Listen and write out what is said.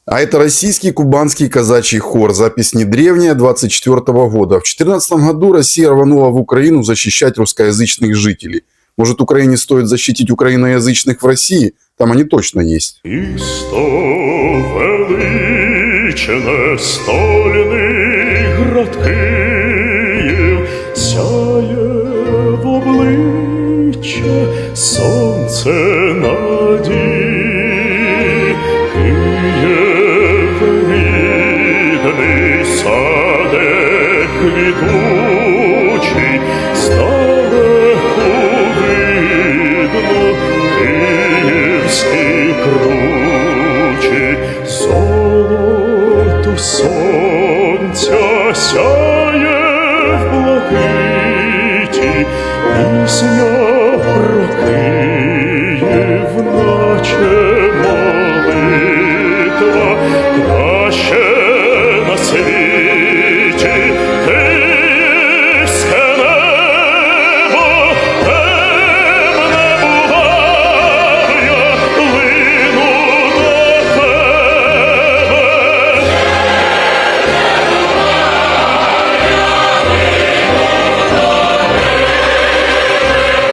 А это российский кубанский казачий хор. Запись не древняя, 24 года. В 2014 году Россия рванула в Украину защищать русскоязычных жителей. Может, Украине стоит защитить украиноязычных в России? Там они точно есть. Місто величне, стольний град Київ, сяє в обличчя сонце надії. Київ рідний, саде квітучий, здалеку видно київські кручі. Золото сонця сяє в блакиті, пісня про Київ, наче молитва, краще на світі